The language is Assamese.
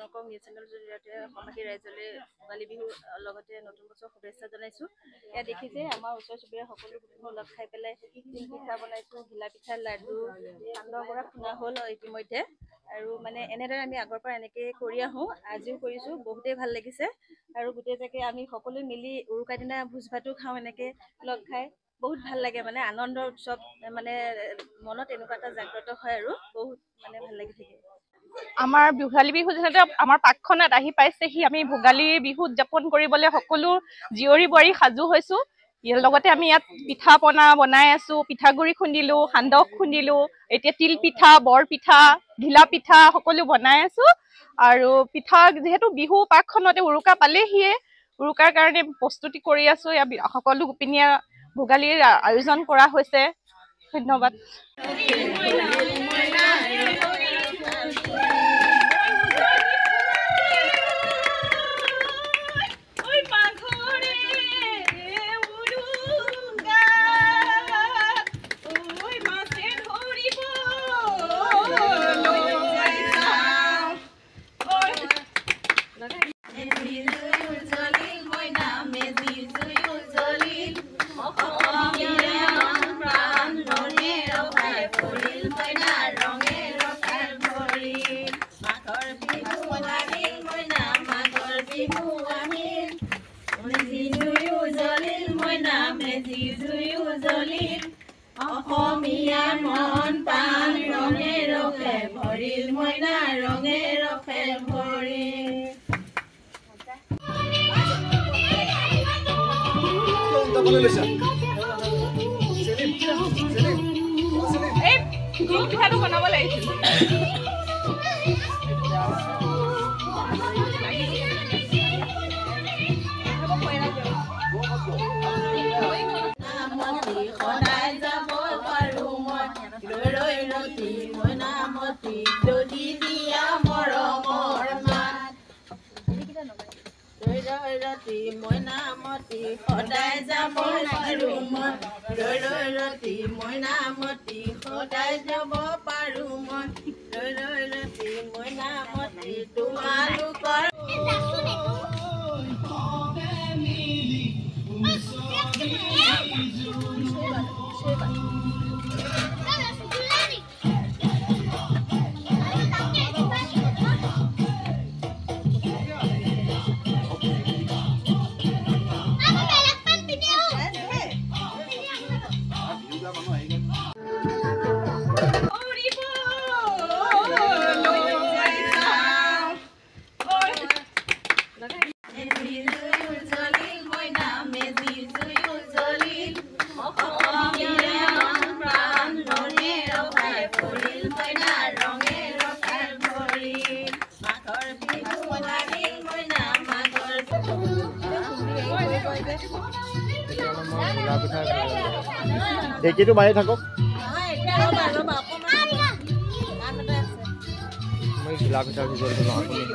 আপোনালোকক নিউজ চেনেলৰ জৰিয়তে অসমবাসী ৰাইজলৈ ভোগালী বিহুৰ লগতে নতুন বছৰ শুভেচ্ছা জনাইছোঁ। এয়া দেখিছে আমাৰ ওচৰ চুবুৰীয়া সকলো কুটুম্ব লগ খাই পেলাই তিল পিঠা বনাইছোঁ, ঘিলা পিঠা, লাডু, সান্দহ গুড়া খুন্দা হ'ল ইতিমধ্যে। আৰু মানে এনেদৰে আমি আগৰ পৰা এনেকৈ কৰি আহোঁ, আজিও কৰিছোঁ, বহুতেই ভাল লাগিছে। আৰু গোটেইজাকে আমি সকলোৱে মিলি উৰুকাৰ দিনা ভোজ ভাতো খাওঁ, এনেকৈ লগ খাই বহুত ভাল লাগে। মানে আনন্দৰ উৎসৱ, মানে মনত এনেকুৱা এটা জাগ্ৰত হয় আৰু বহুত মানে ভাল লাগি থাকে। আমাৰ ভোগালী বিহু যিহেতু আমাৰ পাকখনত আহি পাইছেহি, আমি ভোগালী বিহু উদযাপন কৰিবলৈ সকলো জীয়ৰী বোৱাৰী সাজু হৈছোঁ। ইয়াৰ লগতে আমি ইয়াত পিঠা পনা বনাই আছোঁ, পিঠাগুড়ি খুন্দিলোঁ, সান্দহ খুন্দিলোঁ, এতিয়া তিল পিঠা, বৰ পিঠা, ঘিলা পিঠা সকলো বনাই আছোঁ। আৰু পিঠা যিহেতু বিহু পাকখনতে উৰুকা পালেহিয়ে, উৰুকাৰ কাৰণে প্ৰস্তুতি কৰি আছোঁ। ইয়াত সকলো গোপিনীয়ে ভোগালীৰ আয়োজন কৰা হৈছে। ধন্যবাদ। অসমীয়াৰ মন প্ৰাণ ৰঙে ৰখে ভৰিল মইনা, ৰঙে ৰখে ভৰিল। এই পিঠাটো বনাব লাগিছিল। সদায় যাব পাৰোঁ মই ৰৈ ৰতি মইনামতি, যদি দিয়া মৰমৰ মাত। ৰৈ ৰতি মইনামতি, সদায় যাব পাৰোঁ মই ৰৈ ৰতি মইনামতি, সদায় যাব পাৰোঁ মই ৰৈ ৰতি মইনামতি, তোমালোকৰ ঢেঁকীটো মাৰি থাকক। মই ঘিলা পিঠা ভিজলটো লওঁ, আপুনি সেইটো